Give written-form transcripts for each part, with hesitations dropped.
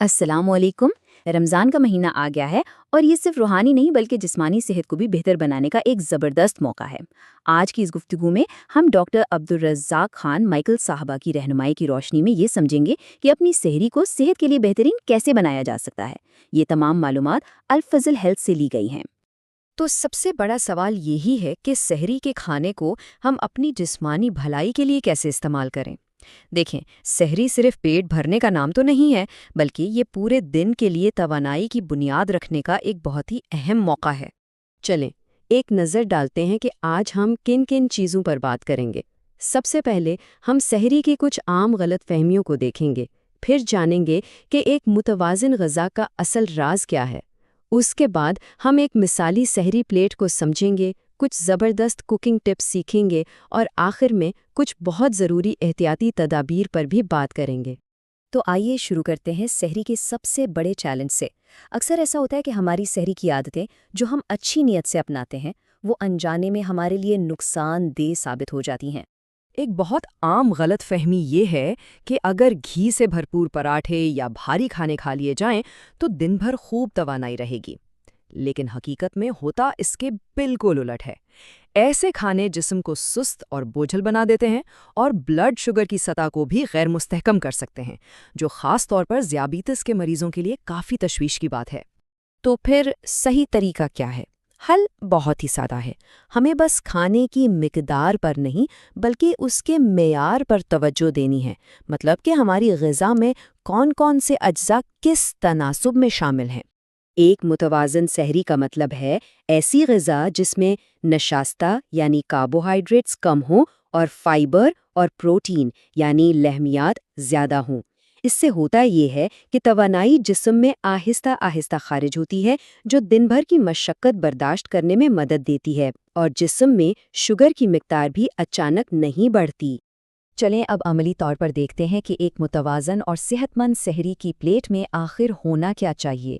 अस्सलाम वालेकुम। रमज़ान का महीना आ गया है और ये सिर्फ रूहानी नहीं बल्कि जिस्मानी सेहत को भी बेहतर बनाने का एक ज़बरदस्त मौका है। आज की इस गुफ्तगू में हम डॉक्टर अब्दुल रज़्ज़ाक खान माइकल साहबा की रहनुमाई की रोशनी में ये समझेंगे कि अपनी सेहरी को सेहत के लिए बेहतरीन कैसे बनाया जा सकता है। ये तमाम मालूमात अल फज़ल हेल्थ से ली गई हैं। तो सबसे बड़ा सवाल यही है कि सहरी के खाने को हम अपनी जिस्मानी भलाई के लिए कैसे इस्तेमाल करें। देखें, सहरी सिर्फ पेट भरने का नाम तो नहीं है, बल्कि ये पूरे दिन के लिए तवानाई की बुनियाद रखने का एक बहुत ही अहम मौका है। चलें, एक नज़र डालते हैं कि आज हम किन किन चीज़ों पर बात करेंगे। सबसे पहले हम सहरी की कुछ आम गलत फहमियों को देखेंगे, फिर जानेंगे कि एक मुतवाज़िन ग़िज़ा का असल राज क्या है। उसके बाद हम एक मिसाली सहरी प्लेट को समझेंगे, कुछ ज़बरदस्त कुकिंग टिप्स सीखेंगे और आखिर में कुछ बहुत ज़रूरी एहतियाती तदाबीर पर भी बात करेंगे। तो आइए शुरू करते हैं सहरी के सबसे बड़े चैलेंज से। अक्सर ऐसा होता है कि हमारी सहरी की आदतें जो हम अच्छी नीयत से अपनाते हैं वो अनजाने में हमारे लिए नुकसानदेह साबित हो जाती हैं। एक बहुत आम गलत फहमी ये है कि अगर घी से भरपूर पराठे या भारी खाने खा लिए जाएं तो दिन भर खूब तवानाई रहेगी। लेकिन हकीकत में होता इसके बिल्कुल उलट है। ऐसे खाने जिस्म को सुस्त और बोझल बना देते हैं और ब्लड शुगर की सतह को भी गैर मुस्तहकम कर सकते हैं, जो ख़ास तौर पर ज़ियाबीतिस के मरीजों के लिए काफ़ी तशवीश की बात है। तो फिर सही तरीका क्या है? हल बहुत ही सादा है। हमें बस खाने की मिकदार पर नहीं बल्कि उसके मेयार पर तवज्जो देनी है। मतलब कि हमारी ग़िज़ा में कौन-कौन से अज्जा किस तनासुब में शामिल हैं। एक मुतवाज़न सहरी का मतलब है ऐसी ग़िज़ा जिसमें नशास्ता यानी कार्बोहाइड्रेट्स कम हों और फाइबर और प्रोटीन यानी लहमियात ज़्यादा हों। इससे होता ये है कि तवानाई जिस्म में आहिस्ता आहिस्ता खारिज होती है, जो दिन भर की मशक्क़त बर्दाश्त करने में मदद देती है, और जिस्म में शुगर की मिक़दार भी अचानक नहीं बढ़ती। चलें अब अमली तौर पर देखते हैं कि एक मुतवाज़न और सेहतमंद सहरी की प्लेट में आखिर होना क्या चाहिए।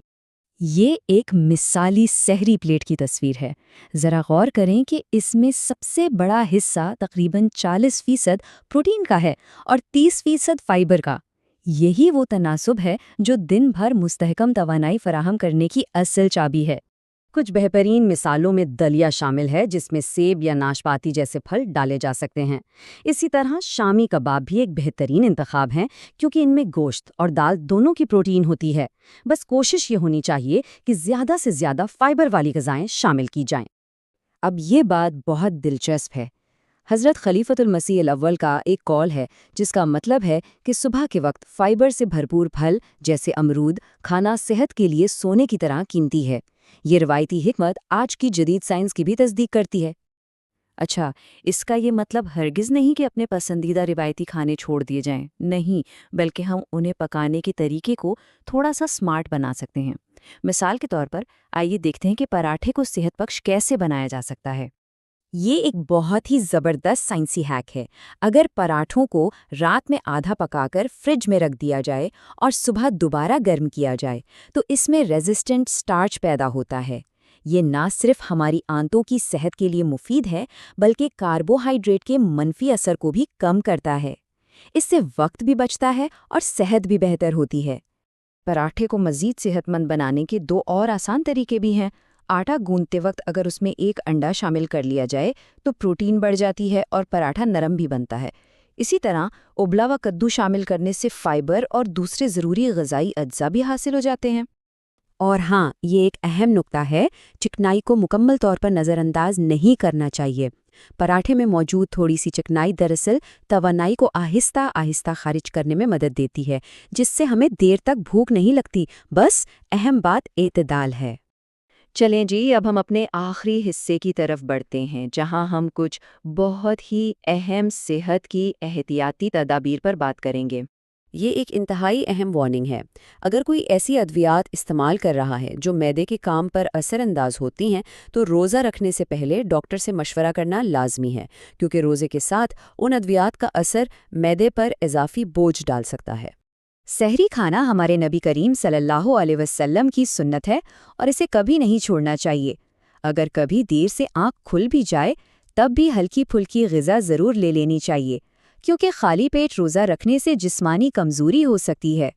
ये एक मिसाली सहरी प्लेट की तस्वीर है। ज़रा गौर करें कि इसमें सबसे बड़ा हिस्सा तकरीबन 40% प्रोटीन का है और 30% फाइबर का। यही वो तनासुब है जो दिन भर मुस्तहकम तवानाई फराहम करने की असल चाबी है। कुछ बेहतरीन मिसालों में दलिया शामिल है, जिसमें सेब या नाशपाती जैसे फल डाले जा सकते हैं। इसी तरह शामी कबाब भी एक बेहतरीन इंतखाब हैं, क्योंकि इनमें गोश्त और दाल दोनों की प्रोटीन होती है। बस कोशिश ये होनी चाहिए कि ज़्यादा से ज़्यादा फाइबर वाली ग़िज़ाएं शामिल की जाएं। अब ये बात बहुत दिलचस्प है। हज़रत खलीफतुल मसीह अल-अव्वल का एक कौल है, जिसका मतलब है कि सुबह के वक्त फाइबर से भरपूर फल जैसे अमरूद खाना सेहत के लिए सोने की तरह कीमती है। ये रिवायती हिकमत आज की जदीद साइंस की भी तस्दीक करती है। अच्छा, इसका ये मतलब हरगिज़ नहीं कि अपने पसंदीदा रिवायती खाने छोड़ दिए जाएं। नहीं, बल्कि हम उन्हें पकाने के तरीके को थोड़ा सा स्मार्ट बना सकते हैं। मिसाल के तौर पर आइए देखते हैं कि पराठे को सेहत बख्श कैसे बनाया जा सकता है। ये एक बहुत ही ज़बरदस्त साइंसी हैक है। अगर पराठों को रात में आधा पकाकर फ्रिज में रख दिया जाए और सुबह दोबारा गर्म किया जाए, तो इसमें रेजिस्टेंट स्टार्च पैदा होता है। ये ना सिर्फ हमारी आंतों की सेहत के लिए मुफीद है, बल्कि कार्बोहाइड्रेट के मनफी असर को भी कम करता है। इससे वक्त भी बचता है और सेहत भी बेहतर होती है। पराठे को मज़ीद सेहतमंद बनाने के दो और आसान तरीके भी हैं। आटा गूंदते वक्त अगर उसमें एक अंडा शामिल कर लिया जाए तो प्रोटीन बढ़ जाती है और पराठा नरम भी बनता है। इसी तरह उबला हुआ कद्दू शामिल करने से फाइबर और दूसरे ज़रूरी ग़िज़ाई अज्जा भी हासिल हो जाते हैं। और हाँ, ये एक अहम नुक्ता है, चिकनाई को मुकम्मल तौर पर नज़रअंदाज नहीं करना चाहिए। पराठे में मौजूद थोड़ी सी चिकनाई दरअसल तवानाई को आहिस्ता आहिस्ता खारिज करने में मदद देती है, जिससे हमें देर तक भूख नहीं लगती। बस अहम बात एतदाल है। चलें जी, अब हम अपने आखिरी हिस्से की तरफ बढ़ते हैं, जहां हम कुछ बहुत ही अहम सेहत की एहतियाती तदाबीर पर बात करेंगे। ये एक इंतहाई अहम वार्निंग है। अगर कोई ऐसी अद्वियात इस्तेमाल कर रहा है जो मैदे के काम पर असरअंदाज होती हैं, तो रोज़ा रखने से पहले डॉक्टर से मशवरा करना लाजमी है, क्योंकि रोज़े के साथ उन अद्वियात का असर मैदे पर इजाफी बोझ डाल सकता है। सहरी खाना हमारे नबी करीम सल्लल्लाहु अलैहि वसल्लम की सुन्नत है और इसे कभी नहीं छोड़ना चाहिए। अगर कभी देर से आँख खुल भी जाए, तब भी हल्की फुल्की ग़िज़ा ज़रूर ले लेनी चाहिए, क्योंकि खाली पेट रोज़ा रखने से जिस्मानी कमज़ोरी हो सकती है।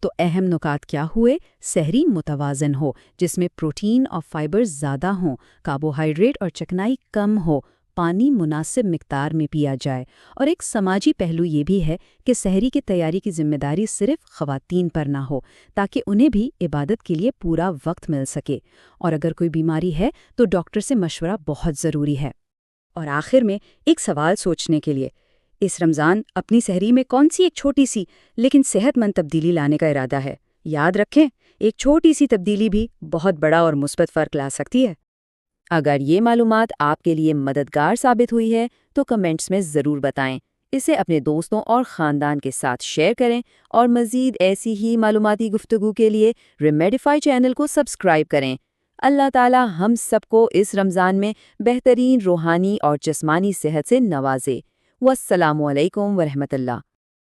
تو اہم نکات کیا ہوئے؟ سحری متوازن ہو، جس میں پروٹین اور فائبر زیادہ ہوں، کاربوہائیڈریٹ اور چکنائی کم ہو، پانی مناسب مقدار میں پیا جائے۔ اور ایک سماجی پہلو یہ بھی ہے کہ سحری کی تیاری کی ذمہ داری صرف خواتین پر نہ ہو، تاکہ انہیں بھی عبادت کے لیے پورا وقت مل سکے۔ اور اگر کوئی بیماری ہے تو ڈاکٹر سے مشورہ بہت ضروری ہے۔ اور آخر میں ایک سوال سوچنے کے لیے، اس رمضان اپنی سحری میں کون سی ایک چھوٹی سی لیکن صحت مند تبدیلی لانے کا ارادہ ہے؟ یاد رکھیں، ایک چھوٹی سی تبدیلی بھی بہت بڑا اور مثبت فرق لا سکتی ہے۔ اگر یہ معلومات آپ کے لیے مددگار ثابت ہوئی ہے تو کمنٹس میں ضرور بتائیں۔ اسے اپنے دوستوں اور خاندان کے ساتھ شیئر کریں اور مزید ایسی ہی معلوماتی گفتگو کے لیے ریمیڈیفائی چینل کو سبسکرائب کریں۔ اللہ تعالی ہم سب کو اس رمضان میں بہترین روحانی اور جسمانی صحت سے نوازے۔ والسلام علیکم ورحمۃ اللہ۔